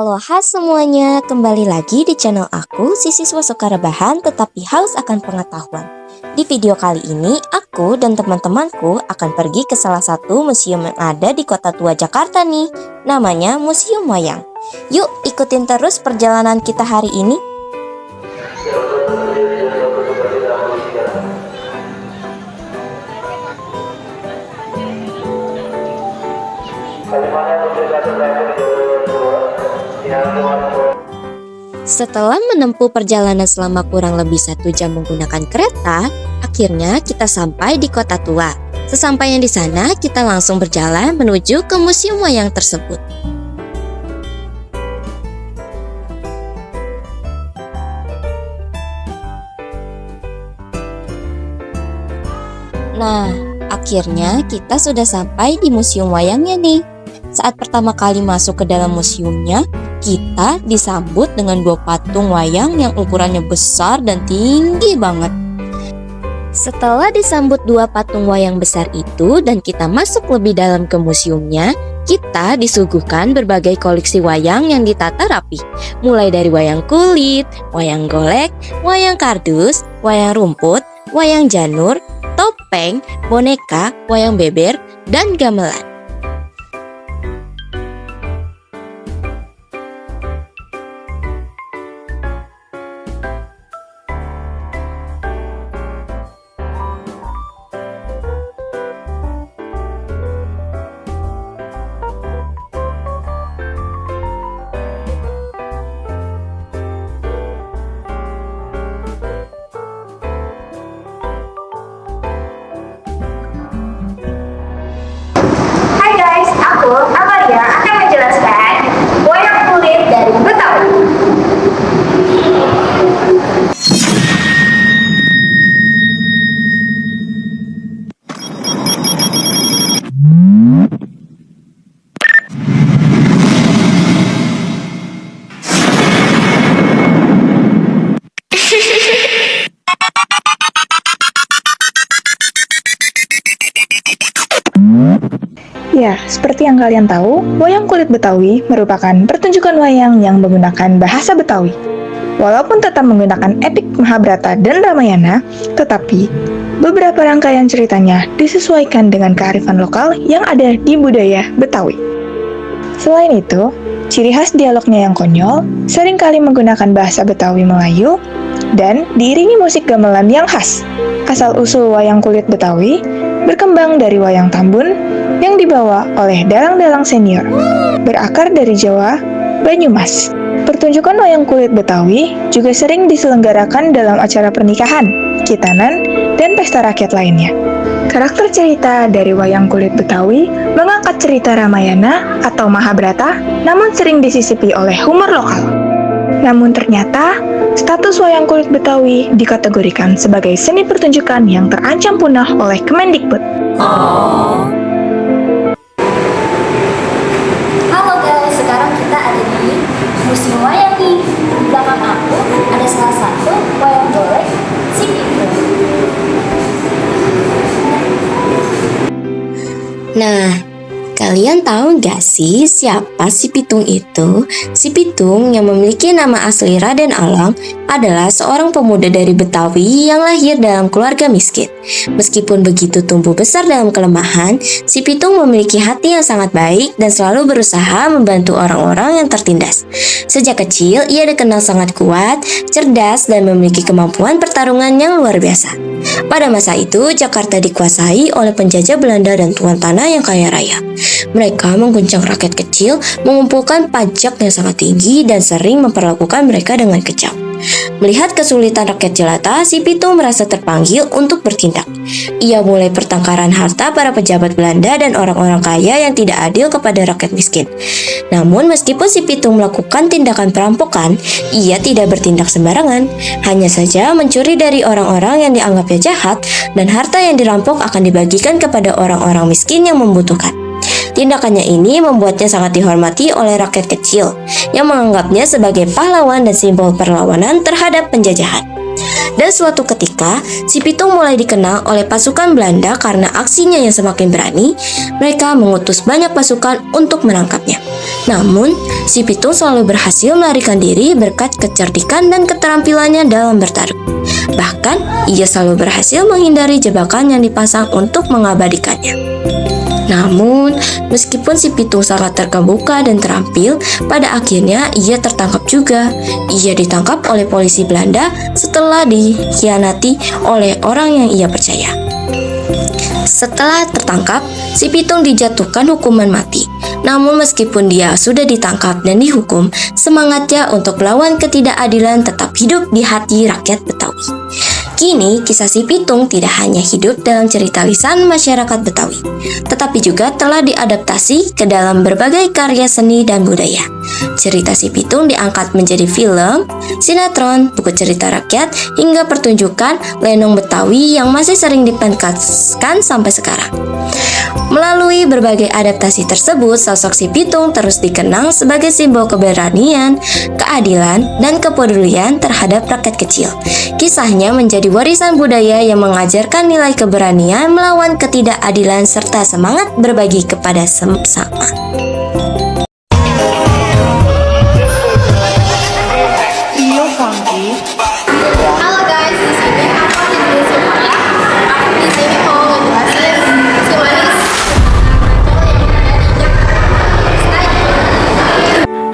Halo semuanya, kembali lagi di channel aku, si siswa suka rebahan tetapi haus akan pengetahuan. Di video kali ini, aku dan teman-temanku akan pergi ke salah satu museum yang ada di Kota Tua Jakarta nih. Namanya Museum Wayang. Yuk ikutin terus perjalanan kita hari ini. Setelah menempuh perjalanan selama kurang lebih 1 jam menggunakan kereta, akhirnya kita sampai di Kota Tua. Sesampainya di sana, kita langsung berjalan menuju ke Museum Wayang tersebut. Nah, akhirnya kita sudah sampai di Museum Wayangnya nih. Saat pertama kali masuk ke dalam museumnya, kita disambut dengan 2 patung wayang yang ukurannya besar dan tinggi banget. Setelah disambut 2 patung wayang besar itu dan kita masuk lebih dalam ke museumnya, kita disuguhkan berbagai koleksi wayang yang ditata rapi. Mulai dari wayang kulit, wayang golek, wayang kardus, wayang rumput, wayang janur, topeng, boneka, wayang beber, dan gamelan. Amalia akan menjelaskan wayang kulit dari Betawi. Ya, seperti yang kalian tahu, wayang kulit Betawi merupakan pertunjukan wayang yang menggunakan bahasa Betawi. Walaupun tetap menggunakan epik Mahabharata dan Ramayana, tetapi beberapa rangkaian ceritanya disesuaikan dengan kearifan lokal yang ada di budaya Betawi. Selain itu, ciri khas dialognya yang konyol, seringkali menggunakan bahasa Betawi Melayu, dan diiringi musik gamelan yang khas. Asal-usul wayang kulit Betawi berkembang dari wayang Tambun yang dibawa oleh dalang-dalang senior, berakar dari Jawa, Banyumas. Pertunjukan wayang kulit Betawi juga sering diselenggarakan dalam acara pernikahan, khitanan, dan pesta rakyat lainnya. Karakter cerita dari wayang kulit Betawi mengangkat cerita Ramayana atau Mahabharata, namun sering disisipi oleh humor lokal. Namun ternyata, status wayang kulit Betawi dikategorikan sebagai seni pertunjukan yang terancam punah oleh Kemendikbud. Halo guys, sekarang kita ada di Museum Wayang nih. Di belakang aku ada salah satu wayang golek si Pitung. Nah, kalian tahu nggak sih siapa si Pitung itu? Si Pitung yang memiliki nama asli Raden Alang adalah seorang pemuda dari Betawi yang lahir dalam keluarga miskin. Meskipun begitu tumbuh besar dalam kelemahan, si Pitung memiliki hati yang sangat baik dan selalu berusaha membantu orang-orang yang tertindas. Sejak kecil, ia dikenal sangat kuat, cerdas, dan memiliki kemampuan pertarungan yang luar biasa. Pada masa itu, Jakarta dikuasai oleh penjajah Belanda dan tuan tanah yang kaya raya. Mereka mengguncang rakyat kecil, mengumpulkan pajak yang sangat tinggi, dan sering memperlakukan mereka dengan kejam. Melihat kesulitan rakyat jelata, si Pitung merasa terpanggil untuk bertindak. Ia mulai pertengkaran harta para pejabat Belanda dan orang-orang kaya yang tidak adil kepada rakyat miskin. Namun meskipun si Pitung melakukan tindakan perampokan, ia tidak bertindak sembarangan. Hanya saja mencuri dari orang-orang yang dianggapnya jahat, dan harta yang dirampok akan dibagikan kepada orang-orang miskin yang membutuhkan. Tindakannya ini membuatnya sangat dihormati oleh rakyat kecil yang menganggapnya sebagai pahlawan dan simbol perlawanan terhadap penjajahan. Dan suatu ketika, si Pitung mulai dikenal oleh pasukan Belanda karena aksinya yang semakin berani. Mereka mengutus banyak pasukan untuk menangkapnya. Namun, si Pitung selalu berhasil melarikan diri berkat kecerdikan dan keterampilannya dalam bertarung. Bahkan, ia selalu berhasil menghindari jebakan yang dipasang untuk mengabadikannya. Namun, meskipun si Pitung sangat terkemuka dan terampil, pada akhirnya ia tertangkap juga. Ia ditangkap oleh polisi Belanda setelah dikhianati oleh orang yang ia percaya. Setelah tertangkap, si Pitung dijatuhkan hukuman mati. Namun meskipun dia sudah ditangkap dan dihukum, semangatnya untuk melawan ketidakadilan tetap hidup di hati rakyat Betawi. Kini, kisah si Pitung tidak hanya hidup dalam cerita lisan masyarakat Betawi, tetapi juga telah diadaptasi ke dalam berbagai karya seni dan budaya. Cerita si Pitung diangkat menjadi film, sinetron, buku cerita rakyat, hingga pertunjukan lenong Betawi yang masih sering dipentaskan sampai sekarang. Melalui berbagai adaptasi tersebut, sosok si Pitung terus dikenang sebagai simbol keberanian, keadilan, dan kepedulian terhadap rakyat kecil. Kisahnya menjadi warisan budaya yang mengajarkan nilai keberanian melawan ketidakadilan serta semangat berbagi kepada sesama. Halo guys, di sini aku ada di Surabaya. Aku di sini mau ngejelasin si manis.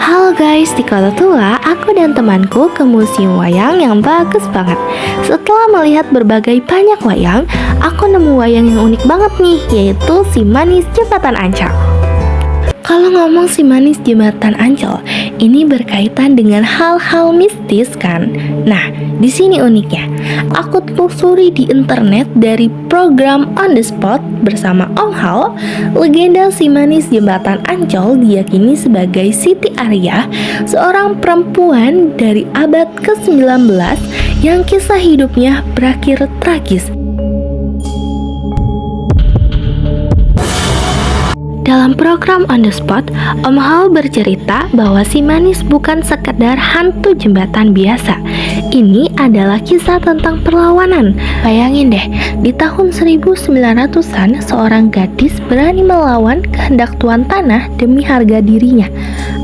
Halo guys, di Kota Tua, aku dan temanku ke museum wayang yang bagus banget. Setelah melihat berbagai banyak wayang, aku nemu wayang yang unik banget nih, yaitu si Manis Jembatan Ancol. Kalau ngomong si Manis Jembatan Ancol, ini berkaitan dengan hal-hal mistis kan? Nah, di sini uniknya. Aku telusuri di internet dari program On The Spot bersama Om Hal. Legenda si Manis Jembatan Ancol diyakini sebagai Siti Arya, seorang perempuan dari abad ke-19 yang kisah hidupnya berakhir tragis. Dalam program On The Spot, Om Hao bercerita bahwa si Manis bukan sekedar hantu jembatan biasa. Ini adalah kisah tentang perlawanan. Bayangin deh, di tahun 1900-an, seorang gadis berani melawan kehendak tuan tanah demi harga dirinya.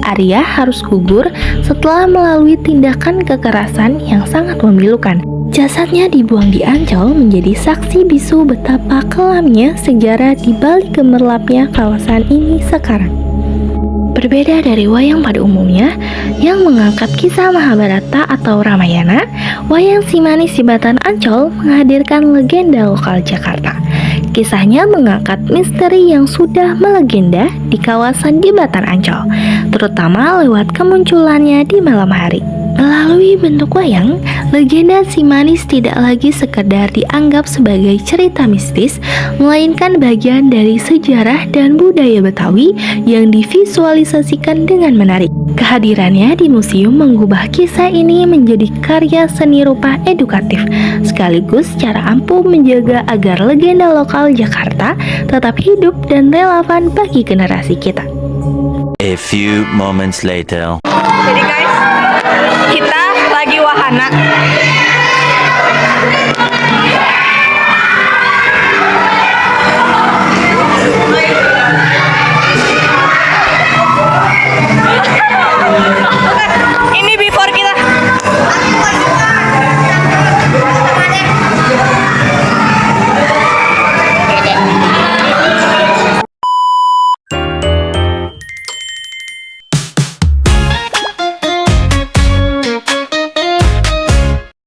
Arya harus gugur setelah melalui tindakan kekerasan yang sangat memilukan. Jasadnya dibuang di Ancol menjadi saksi bisu betapa kelamnya sejarah di balik gemerlapnya kawasan ini sekarang. Berbeda dari wayang pada umumnya yang mengangkat kisah Mahabharata atau Ramayana, wayang si Manis Jembatan Ancol menghadirkan legenda lokal Jakarta. Kisahnya mengangkat misteri yang sudah melegenda di kawasan Jembatan Ancol, terutama lewat kemunculannya di malam hari. Melalui bentuk wayang, legenda si Manis tidak lagi sekedar dianggap sebagai cerita mistis, melainkan bagian dari sejarah dan budaya Betawi yang divisualisasikan dengan menarik. Kehadirannya di museum mengubah kisah ini menjadi karya seni rupa edukatif, sekaligus cara ampuh menjaga agar legenda lokal Jakarta tetap hidup dan relevan bagi generasi kita. A few moments later. Jadi guys, kita lagi wahana. Ini before